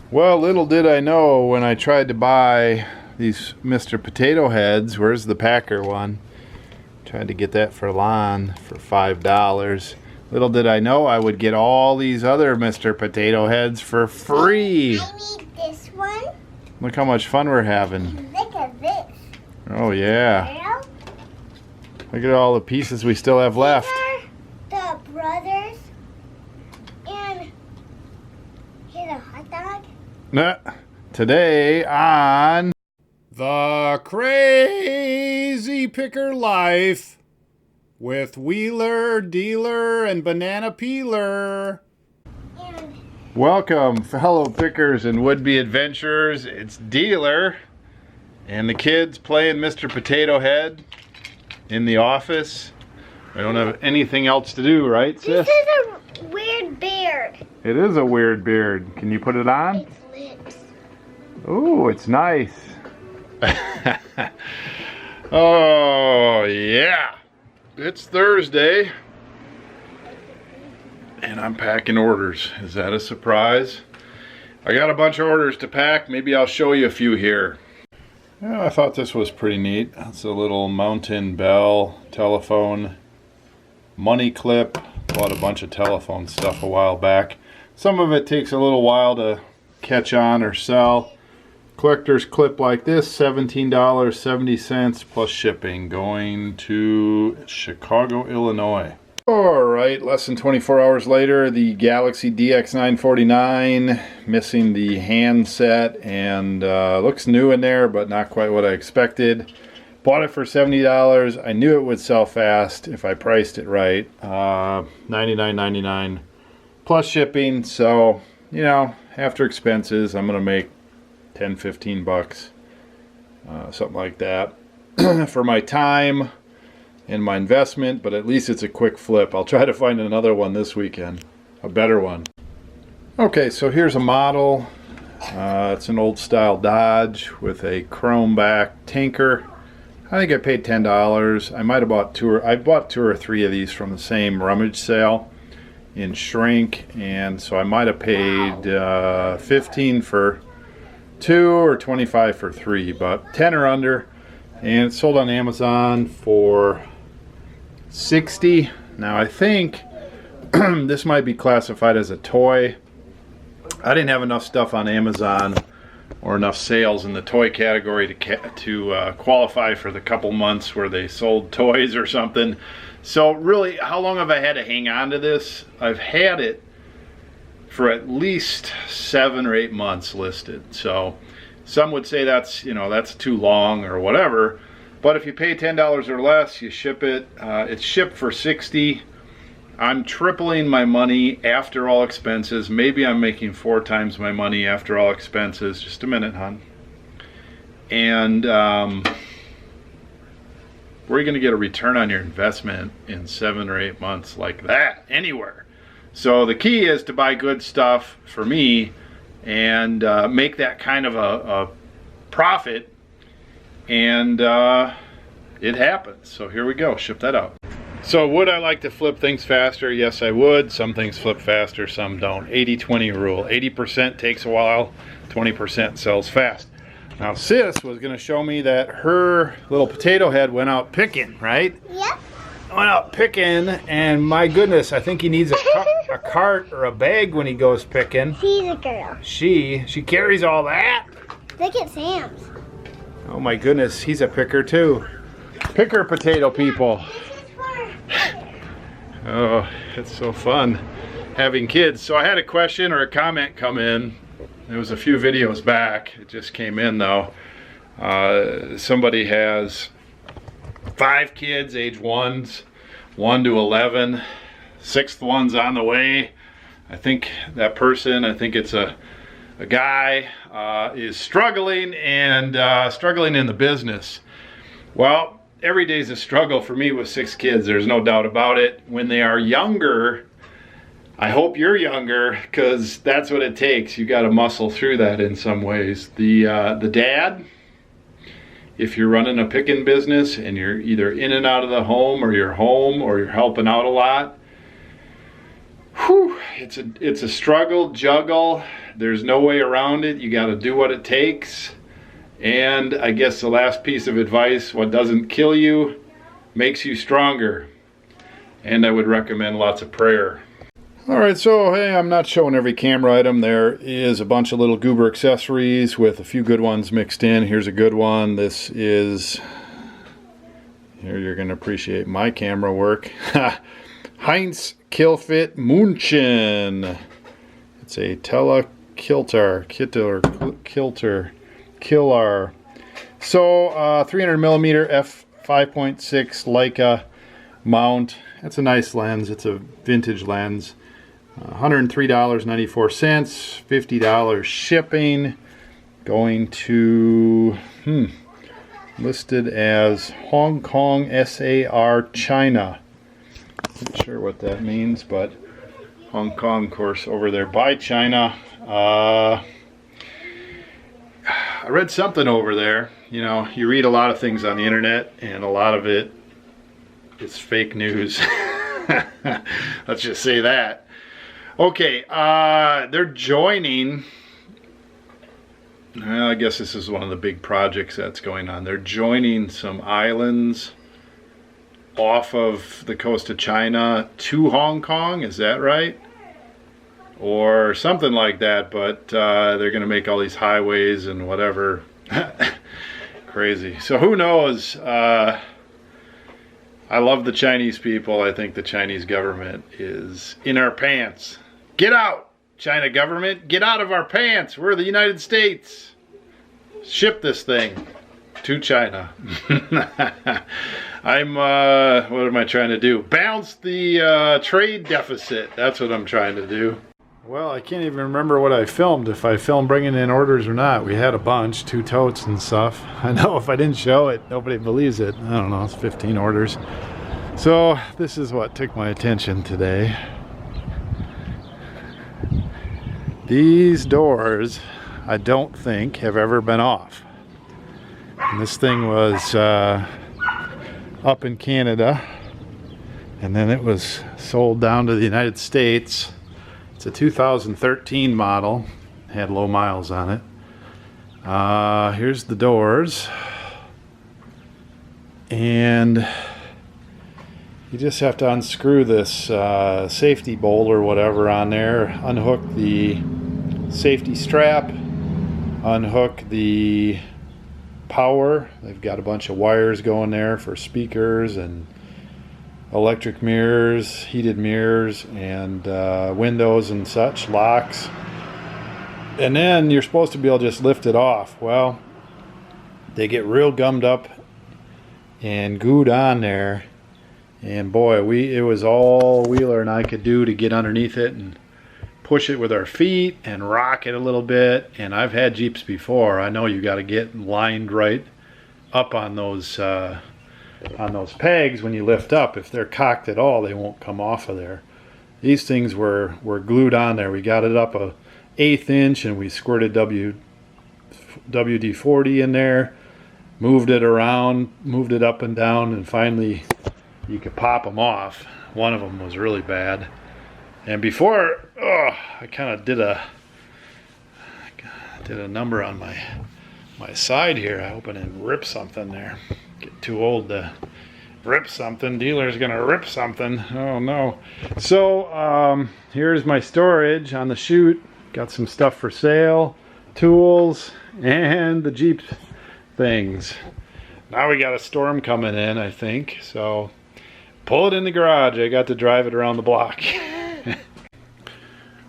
Well, little did I know when I tried to buy these Mr. Potato Heads, where's the Packer one? Tried to get that for Lon for $5. Little did I know I would get all these other Mr. Potato Heads for free. I need this one. Look how much fun we're having. Look at this. Oh yeah. Look at all the pieces we still have left. These are the brothers. And here's a hot dog. Today on The Crazy Picker Life with Wheeler, Dealer, and Banana Peeler. Welcome, fellow pickers and would-be adventurers. It's Dealer and the kids playing Mr. Potato Head in the office. I don't have anything else to do, right, sis? This is a weird beard. It is a weird beard. Can you put it on? It's lips. Ooh, it's nice. Oh, yeah. It's Thursday. And I'm packing orders. Is that a surprise? I got a bunch of orders to pack. Maybe I'll show you a few here. Yeah, I thought this was pretty neat. It's a little Mountain Bell telephone money clip. Bought a bunch of telephone stuff a while back. Some of it takes a little while to catch on or sell. Collector's clip like this, $17.70 plus shipping, going to Chicago, Illinois. Alright, less than 24 hours later, the Galaxy DX949, missing the handset, and looks new in there, but not quite what I expected. Bought it for $70. I knew it would sell fast if I priced it right. $99.99 plus shipping, so, you know, after expenses, I'm going to make 10-15 bucks, something like that, for my time and my investment, but at least it's a quick flip. I'll try to find another one this weekend, a better one. Okay, so here's a model. It's an old style Dodge with a chrome back tanker. I think I paid $10. I might have bought I bought two or three of these from the same rummage sale in shrink, and so I might have paid 15 for two or 25 for three, but 10 or under. And it's sold on Amazon for $60. Now I think this might be classified as a toy. I didn't have enough stuff on Amazon or enough sales in the toy category to qualify for the couple months where they sold toys or something. So really, how long have I had to hang on to this? I've had it for at least 7 or 8 months listed. So some would say that's, you know, that's too long or whatever. But if you pay $10 or less, you ship it. It's shipped for $60. I'm tripling my money after all expenses. Maybe I'm making 4 times my money after all expenses. Just a minute, hon. And where are you going to get a return on your investment in 7 or 8 months like that? Anywhere. So the key is to buy good stuff for me and make that kind of a profit, and it happens. So here we go, ship that out. So would I like to flip things faster? Yes, I would. Some things flip faster, some don't. 80-20 rule. 80% takes a while, 20% sells fast. Now sis was going to show me that her little potato head went out picking, right? Yep. Went out picking, and my goodness, I think he needs a cart or a bag when he goes picking. She's a girl. She carries all that. Look at Sam's. Oh my goodness, he's a picker too. Picker potato people. Oh, it's so fun having kids. So I had a question or a comment come in. It was a few videos back. It just came in though. Somebody has 5 kids, age 1 to 11. 6th one's on the way. I think that person, I think it's a guy, is struggling and struggling in the business. Well, every day's a struggle for me with 6 kids. There's no doubt about it. When they are younger, I hope you're younger, because that's what it takes. You got to muscle through that in some ways. The dad, if you're running a picking business and you're either in and out of the home or you're helping out a lot, Whew, it's a struggle, juggle. There's no way around it. You got to do what it takes. And I guess the last piece of advice, what doesn't kill you makes you stronger. And I would recommend lots of prayer. All right, so hey, I'm not showing every camera item. There is a bunch of little goober accessories with a few good ones mixed in. Here's a good one. This is, here you're going to appreciate my camera work. Heinz Killfit Munchen. It's a telekilter, killer. So 300 millimeter f5.6 Leica mount. That's a nice lens. It's a vintage lens. $103.94, $50 shipping. Going to listed as Hong Kong SAR China. Not sure what that means, but Hong Kong, of course, over there by China. I read something over there. You know, you read a lot of things on the internet, and a lot of it is fake news. Let's just say that. Okay, they're joining. Well, I guess this is one of the big projects that's going on. They're joining some islands off of the coast of China to Hong Kong. Is that right? Or something like that, but they're going to make all these highways and whatever. Crazy. So who knows? I love the Chinese people. I think the Chinese government is in our pants. Get out, China government. Get out of our pants. We're the United States. Ship this thing to China. What am I trying to do? Balance the trade deficit. That's what I'm trying to do. Well, I can't even remember what I filmed, if I filmed bringing in orders or not. We had a bunch, 2 totes and stuff. I know if I didn't show it, nobody believes it. I don't know, it's 15 orders. So this is what took my attention today. These doors, I don't think, have ever been off. And this thing was up in Canada, and then it was sold down to the United States. It's a 2013 model, had low miles on it. Here's the doors, and you just have to unscrew this safety bolt or whatever on there, unhook the safety strap, unhook the power. They've got a bunch of wires going there for speakers and electric mirrors, heated mirrors, and windows and such, locks. And then you're supposed to be able to just lift it off. Well, they get real gummed up and gooed on there, and boy, it was all Wheeler and I could do to get underneath it and push it with our feet and rock it a little bit. And I've had Jeeps before. I know you got to get lined right up on those pegs when you lift up. If they're cocked at all, they won't come off of there. These things were glued on there. We got it up a 1/8 inch, and we squirted WD-40 in there, moved it around, moved it up and down, and finally you could pop them off. One of them was really bad. And before, I kind of did a number on my side here. I hope I didn't rip something there. Get too old to rip something. Dealer's gonna rip something. Oh no. So here's my storage on the chute. Got some stuff for sale, tools, and the Jeep things. Now we got a storm coming in, I think. So pull it in the garage. I got to drive it around the block.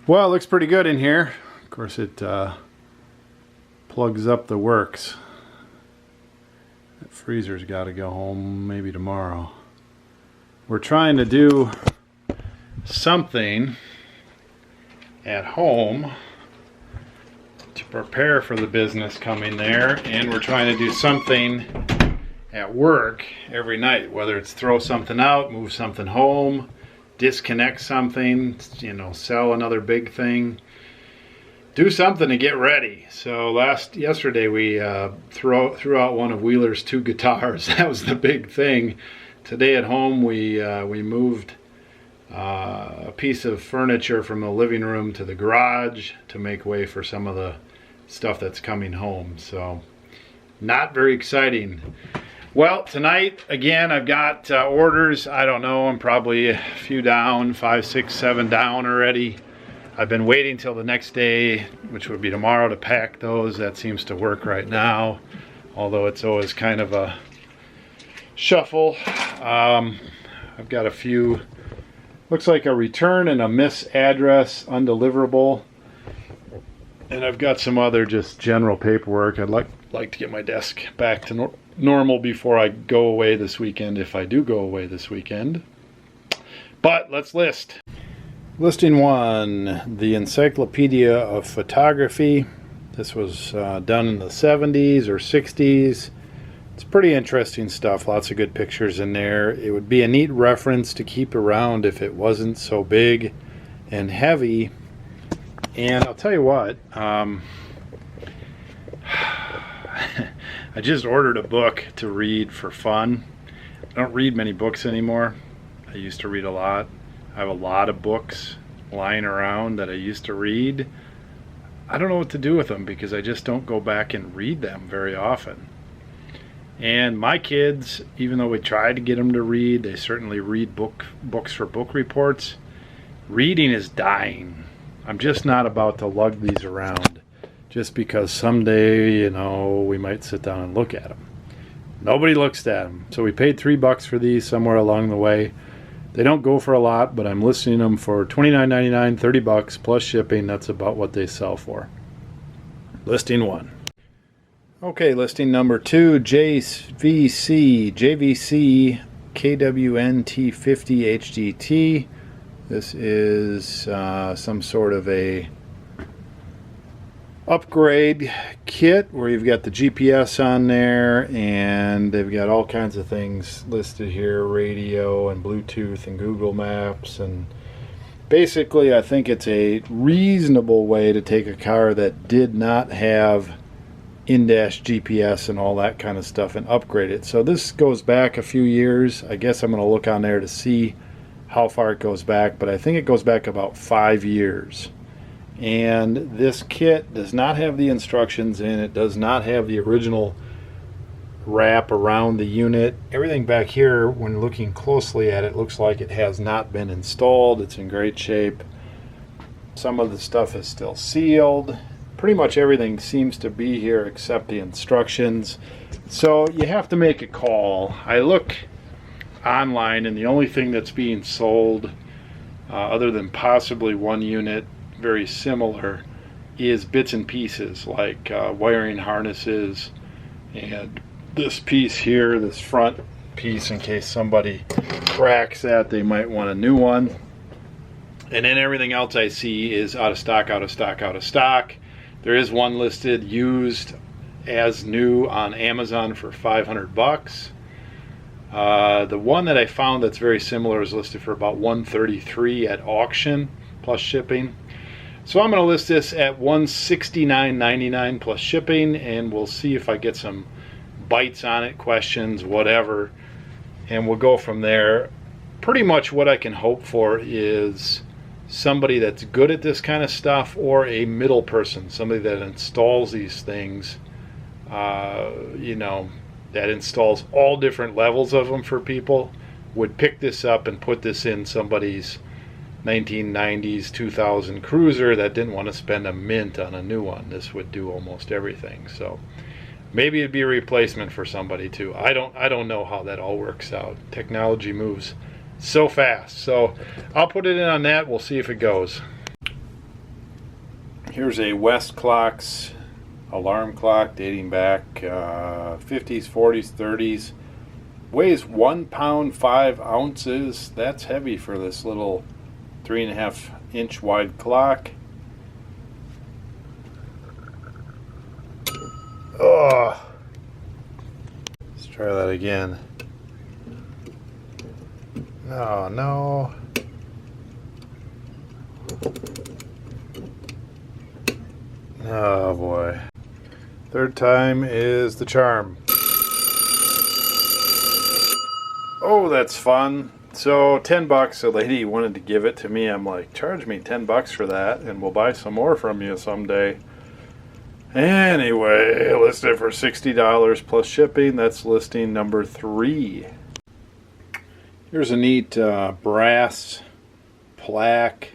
Well, it looks pretty good in here. Of course, it plugs up the works. That freezer's got to go home maybe tomorrow. We're trying to do something at home to prepare for the business coming there, and we're trying to do something at work every night, whether it's throw something out, move something home, disconnect something, you know, sell another big thing, do something to get ready. So yesterday we threw out one of Wheeler's 2 guitars. That was the big thing. Today at home we moved a piece of furniture from the living room to the garage to make way for some of the stuff that's coming home. So not very exciting. Well, tonight again I've got orders. I don't know, I'm probably a few down, 5, 6, 7 down already. I've been waiting till the next day, which would be tomorrow, to pack those. That seems to work right now, although it's always kind of a shuffle. I've got a few, looks like a return and a miss address, undeliverable. And I've got some other just general paperwork. I'd like to get my desk back to normal before I go away this weekend, if I do go away this weekend. But let's list. Listing 1, the Encyclopedia of Photography. This was done in the 70s or 60s. It's pretty interesting stuff. Lots of good pictures in there. It would be a neat reference to keep around if it wasn't so big and heavy. And I'll tell you what, I just ordered a book to read for fun. I don't read many books anymore. I used to read a lot. I have a lot of books lying around that I used to read. I don't know what to do with them because I just don't go back and read them very often. And my kids, even though we try to get them to read, they certainly read books for book reports. Reading is dying. I'm just not about to lug these around just because someday, you know, we might sit down and look at them. Nobody looks at them. So we paid $3 for these somewhere along the way. They don't go for a lot, but I'm listing them for $29.99, $30 plus shipping. That's about what they sell for. Listing 1. Okay, listing number 2, JVC KWNT50 HDT. This is some sort of a upgrade kit where you've got the GPS on there, and they've got all kinds of things listed here, radio and Bluetooth and Google Maps. And basically I think it's a reasonable way to take a car that did not have in-dash GPS and all that kind of stuff and upgrade it. So this goes back a few years. I guess I'm going to look on there to see how far it goes back, but I think it goes back about 5 years. And this kit does not have the instructions in it, does not have the original wrap around the unit. Everything back here, when looking closely at it, looks like it has not been installed. It's in great shape. Some of the stuff is still sealed. Pretty much everything seems to be here except the instructions. So you have to make a call. I look online, and the only thing that's being sold, other than possibly one unit very similar, is bits and pieces like wiring harnesses and this piece here, this front piece, in case somebody cracks that, they might want a new one. And then everything else I see is out of stock, out of stock, out of stock. There is one listed used as new on Amazon for $500. The one that I found that's very similar is listed for about $133 at auction plus shipping. So I'm going to list this at $169.99 plus shipping, and we'll see if I get some bites on it, questions, whatever, and we'll go from there. Pretty much what I can hope for is somebody that's good at this kind of stuff, or a middle person, somebody that installs these things, you know, that installs all different levels of them for people, would pick this up and put this in somebody's 1990s 2000 Cruiser that didn't want to spend a mint on a new one. This would do almost everything. So maybe it'd be a replacement for somebody too. I don't know how that all works out. Technology moves so fast. So I'll put it in on that. We'll see if it goes. Here's a West Clocks alarm clock dating back 50s, 40s, 30s. Weighs 1 pound 5 ounces. That's heavy for this little 3.5 inch wide clock. Oh, let's try that again. Oh no. Oh boy. Third time is the charm. Oh, that's fun. So 10 bucks, a lady wanted to give it to me. I'm like, charge me 10 bucks for that and we'll buy some more from you someday. Anyway, listed for $60 plus shipping. That's listing number 3. Here's a neat brass plaque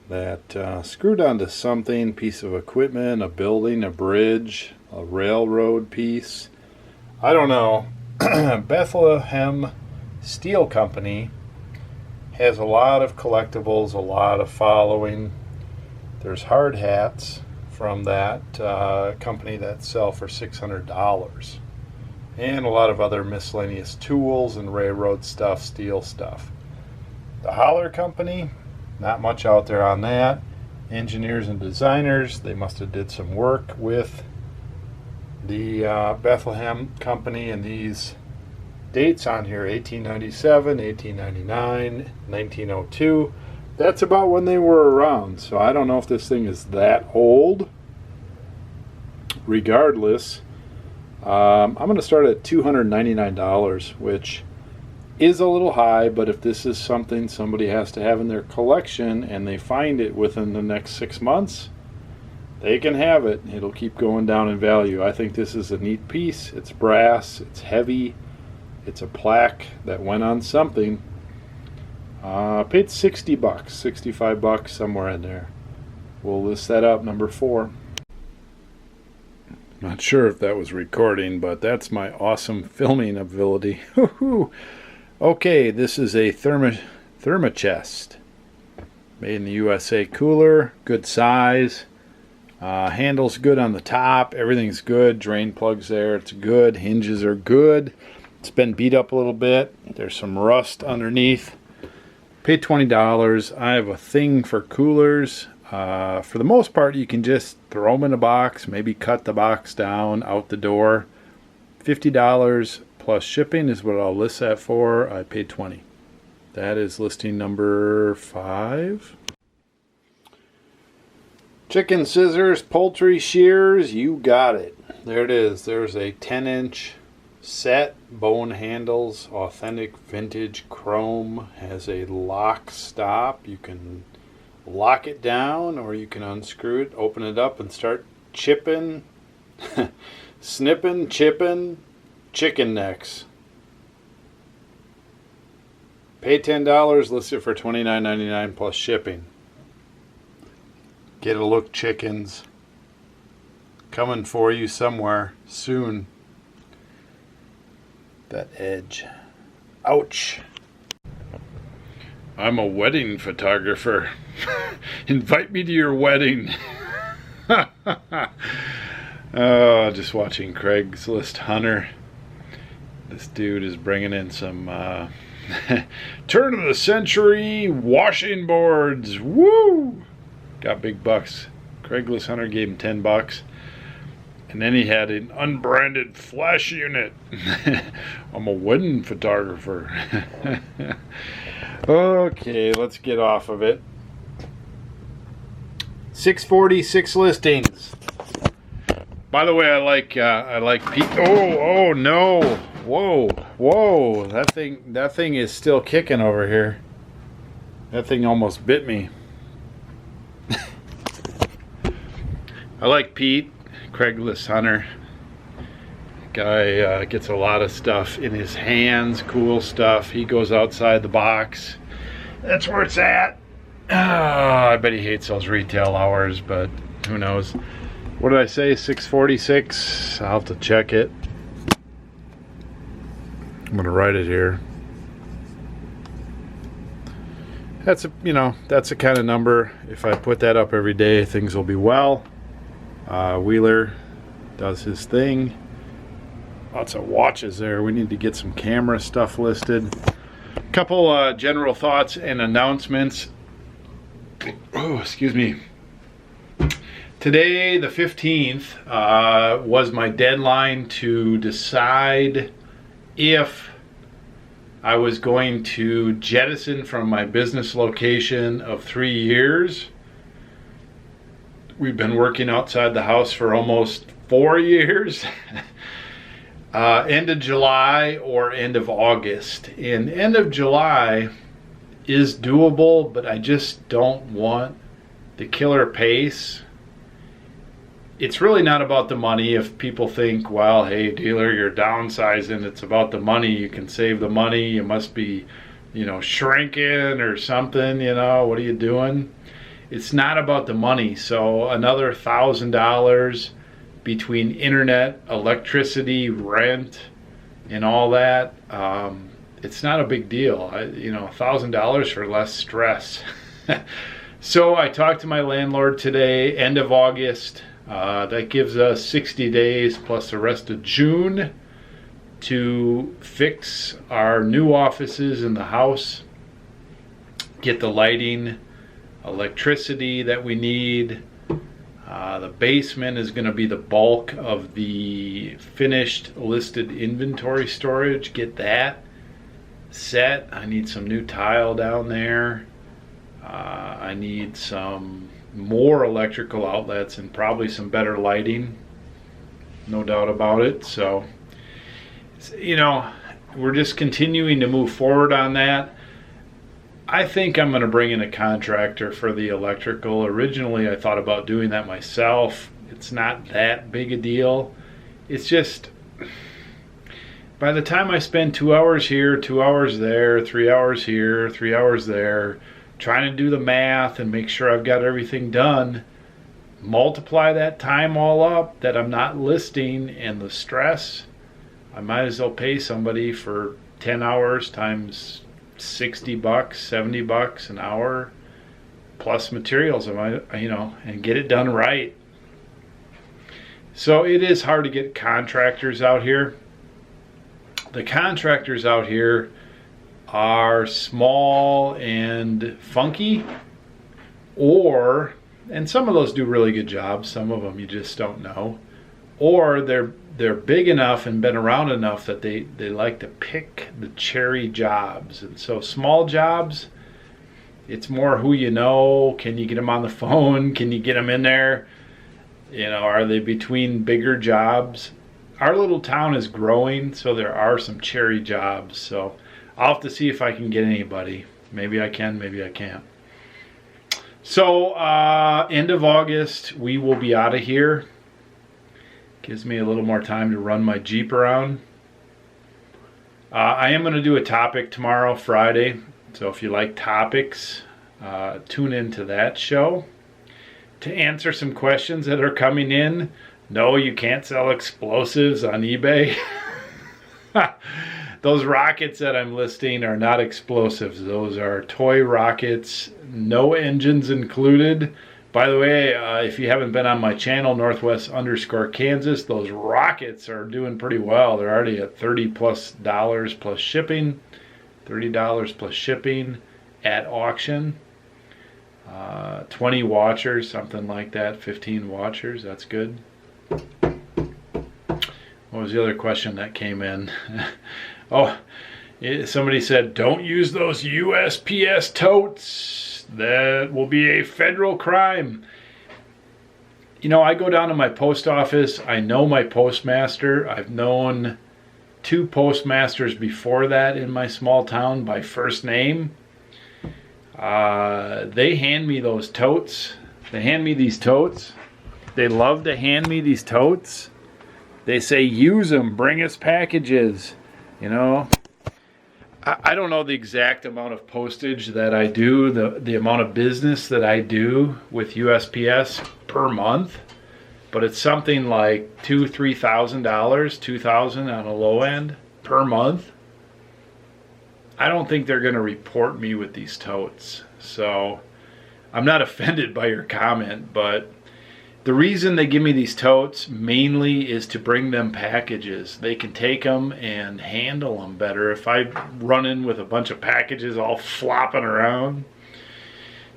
that screwed onto something, piece of equipment, a building, a bridge, a railroad piece. I don't know. Bethlehem Steel Company has a lot of collectibles, a lot of following. There's hard hats from that company that sell for $600, and a lot of other miscellaneous tools and railroad stuff, steel stuff. The Holler Company, not much out there on that. Engineers and designers, they must have did some work with the Bethlehem Company, and these dates on here: 1897, 1899, 1902. That's about when they were around, so I don't know if this thing is that old. Regardless, I'm going to start at $299, which is a little high, but if this is something somebody has to have in their collection and they find it within the next 6 months, they can have it. It'll keep going down in value. I think this is a neat piece. It's brass, it's heavy, it's a plaque that went on something. Paid $60, 65 bucks, somewhere in there. We'll list that up, number 4. Not sure if that was recording, but that's my awesome filming ability. Okay, this is a thermochest. Made in the USA cooler, good size. Handle's good on the top, everything's good. Drain plugs there, it's good. Hinges are good. It's been beat up a little bit. There's some rust underneath. Paid $20. I have a thing for coolers. For the most part, you can just throw them in a box, maybe cut the box down, out the door. $50 plus shipping is what I'll list that for. I paid $20. That is listing number 5. Chicken scissors, poultry shears, you got it. There it is. There's a 10-inch set, bone handles, authentic vintage chrome, has a lock stop. You can lock it down or you can unscrew it, open it up and start chipping, snipping, chipping chicken necks. Pay $10, listed for $29.99 plus shipping. Get a look, chickens. Coming for you somewhere soon. That edge. Ouch. I'm a wedding photographer. Invite me to your wedding. Oh, just watching Craigslist Hunter. This dude is bringing in some turn of the century washing boards. Woo! Got big bucks. Craigslist Hunter gave him 10 bucks. And then he had an unbranded flash unit. I'm a wedding photographer. Okay, let's get off of it. 646 listings. By the way, I like oh no. Whoa. That thing is still kicking over here. That thing almost bit me. I like Pete, Craigslist Hunter. Guy gets a lot of stuff in his hands, cool stuff. He goes outside the box. That's where it's at. I bet he hates those retail hours, but who knows. What did I say, 646? I'll have to check it. I'm gonna write it here. That's a kind of number. If I put that up every day, things will be well. Wheeler does his thing. Lots of watches there. We need to get some camera stuff listed. Couple general thoughts and announcements. Oh, excuse me. Today, the 15th, was my deadline to decide if I was going to jettison from my business location of 3 years. We've been working outside the house for almost 4 years. End of July or end of August. And end of July is doable, but I just don't want the killer pace. It's really not about the money. If people think, well, hey, dealer, you're downsizing, it's about the money. You can save the money. You must be, shrinking or something. What are you doing? It's not about the money. So another $1,000 between internet, electricity, rent, and all that. It's not a big deal. $1,000 for less stress. So I talked to my landlord today, end of August. That gives us 60 days plus the rest of June to fix our new offices in the house, get the lighting, electricity that we need. The basement is going to be the bulk of the finished listed inventory storage. Get that set. I need some new tile down there. I need some more electrical outlets and probably some better lighting. No doubt about it. So, we're just continuing to move forward on that. I think I'm going to bring in a contractor for the electrical. Originally, I thought about doing that myself. It's not that big a deal. It's just, by the time I spend 2 hours here, 2 hours there, 3 hours here, 3 hours there, trying to do the math and make sure I've got everything done, multiply that time all up that I'm not listing and the stress, I might as well pay somebody for 10 hours times $60, $70 an hour plus materials, and get it done right. So it is hard to get contractors out here. The contractors out here are small and funky, and some of those do really good jobs, some of them you just don't know, or they're big enough and been around enough that they like to pick the cherry jobs. And so small jobs, it's more who you know. Can you get them on the phone? Can you get them in there? Are they between bigger jobs? Our little town is growing, so there are some cherry jobs. So I'll have to see if I can get anybody. Maybe I can, maybe I can't. So end of August, we will be out of here. Gives me a little more time to run my Jeep around. I am going to do a topic tomorrow, Friday. So if you like topics, tune into that show to answer some questions that are coming in. No, you can't sell explosives on eBay. Those rockets that I'm listing are not explosives. Those are toy rockets, no engines included. By the way, if you haven't been on my channel, Northwest_Kansas, those rockets are doing pretty well. They're already at $30+ plus shipping, $30 plus shipping at auction. 20 watchers, something like that, 15 watchers, that's good. What was the other question that came in? Oh, somebody said, don't use those USPS totes. That will be a federal crime. I go down to my post office. I know my postmaster. I've known 2 postmasters before that in my small town by first name. They hand me those totes. They hand me these totes. They love to hand me these totes. They say, use them, bring us packages. I don't know the exact amount of postage that I do, the amount of business that I do with USPS per month, but it's something like $2,000, $3,000, $2,000 on a low end per month. I don't think they're going to report me with these totes. So I'm not offended by your comment, but the reason they give me these totes mainly is to bring them packages. They can take them and handle them better. If I run in with a bunch of packages all flopping around.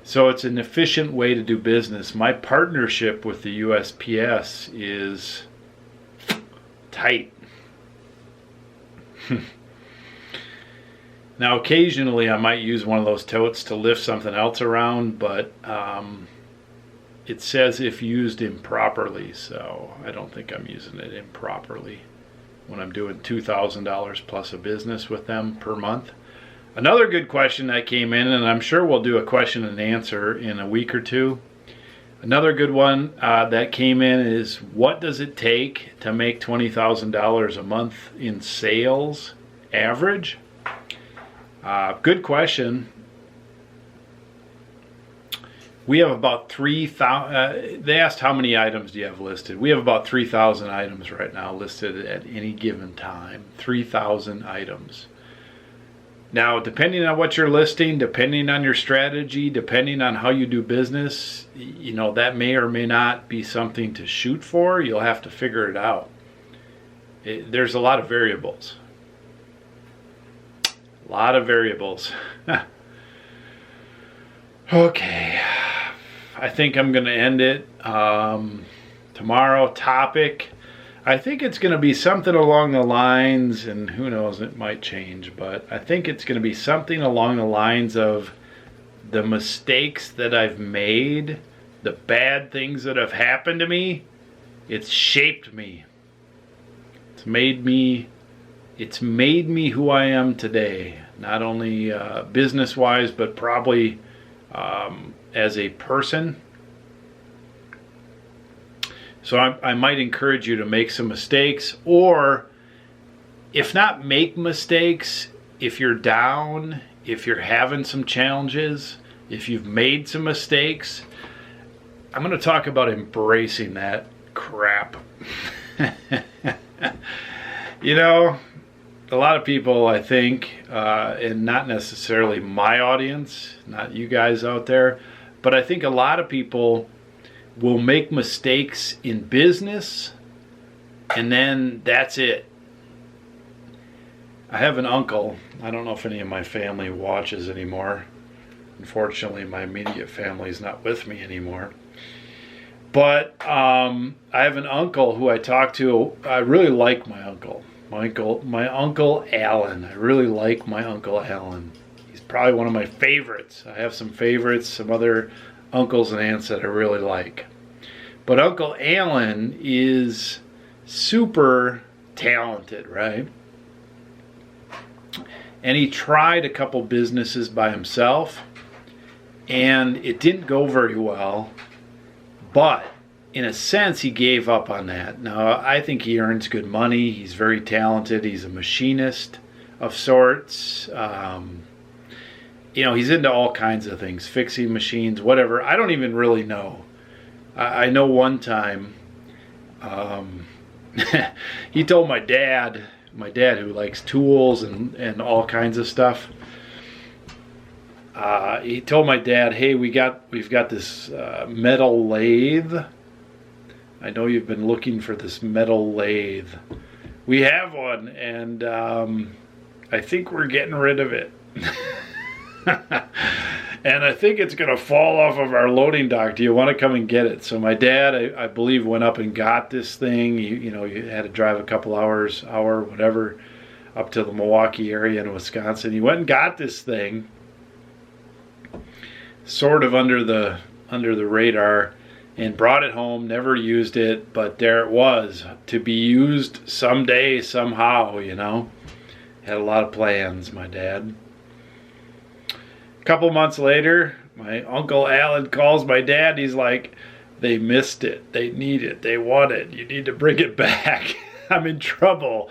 So it's an efficient way to do business. My partnership with the USPS is tight. Now occasionally I might use one of those totes to lift something else around, but it says if used improperly, so I don't think I'm using it improperly. when I'm doing $2,000 plus a business with them per month. Another good question that came in, and I'm sure we'll do a question and answer in a week or two. Another good one that came in is, what does it take to make $20,000 a month in sales average? Good question. We have about 3,000, they asked how many items do you have listed. We have about 3,000 items right now listed at any given time. 3,000 items. Now, depending on what you're listing, depending on your strategy, depending on how you do business, you know, that may or may not be something to shoot for. You'll have to figure it out. There's a lot of variables. A lot of variables. Okay. I think I'm going to end it. Tomorrow topic, I think it's going to be something along the lines, and who knows, it might change, but I think it's going to be something along the lines of the mistakes that I've made, the bad things that have happened to me. It's shaped me. It's made me who I am today, not only business-wise, but probably as a person. So I might encourage you to make some mistakes, or if not make mistakes, if you're down, if you're having some challenges, if you've made some mistakes, I'm going to talk about embracing that crap. You know, a lot of people, I think, and not necessarily my audience, not you guys out there, but I think a lot of people will make mistakes in business, and then that's it. I have an uncle. I don't know if any of my family watches anymore. Unfortunately, my immediate family is not with me anymore. But I have an uncle who I talk to. I really like my uncle. My uncle Alan. I really like my Uncle Alan. He's probably one of my favorites. I have some favorites, some other uncles and aunts that I really like. But Uncle Alan is super talented, right? And he tried a couple businesses by himself, and it didn't go very well. But in a sense, he gave up on that. Now, I think he earns good money. He's very talented. He's a machinist of sorts. You know, he's into all kinds of things, fixing machines, whatever. I don't even really know. I know one time he told my dad who likes tools and all kinds of stuff, he told my dad, hey, we've got this metal lathe. I know you've been looking for this metal lathe. We have one, and I think we're getting rid of it. And I think it's going to fall off of our loading dock. Do you want to come and get it? So my dad, I believe, went up and got this thing. You know, you had to drive a couple hours, whatever, up to the Milwaukee area in Wisconsin. He went and got this thing, sort of under the radar, and brought it home. Never used it, but there it was, to be used someday, somehow. You know, had a lot of plans, my dad. A couple months later, my Uncle Alan calls my dad. He's like, they missed it. They need it. They want it. You need to bring it back. I'm in trouble.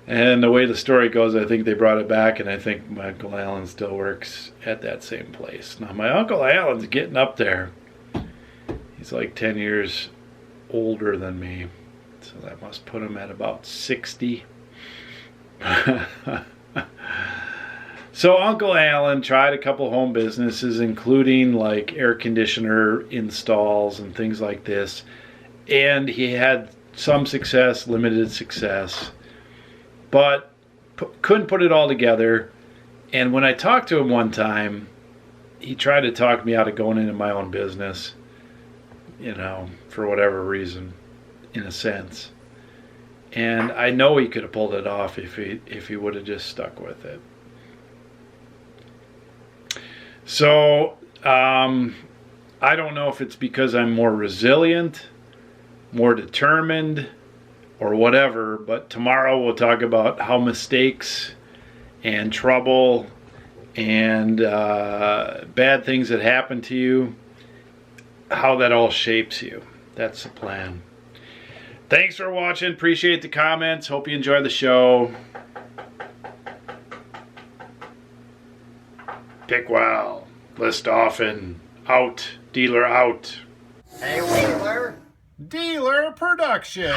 And the way the story goes, I think they brought it back, and I think my Uncle Alan still works at that same place. Now, my Uncle Alan's getting up there. He's like 10 years older than me. So that must put him at about 60. So Uncle Alan tried a couple home businesses, including like air conditioner installs and things like this. And he had some success, limited success, but couldn't put it all together. And when I talked to him one time, he tried to talk me out of going into my own business, you know, for whatever reason, in a sense. And I know he could have pulled it off if he would have just stuck with it. So, I don't know if it's because I'm more resilient, more determined, or whatever. But tomorrow we'll talk about how mistakes and trouble and bad things that happen to you, how that all shapes you. That's the plan. Thanks for watching. Appreciate the comments. Hope you enjoy the show. Pick well. List often. Out. Dealer out. Hey, Wheeler. Dealer production.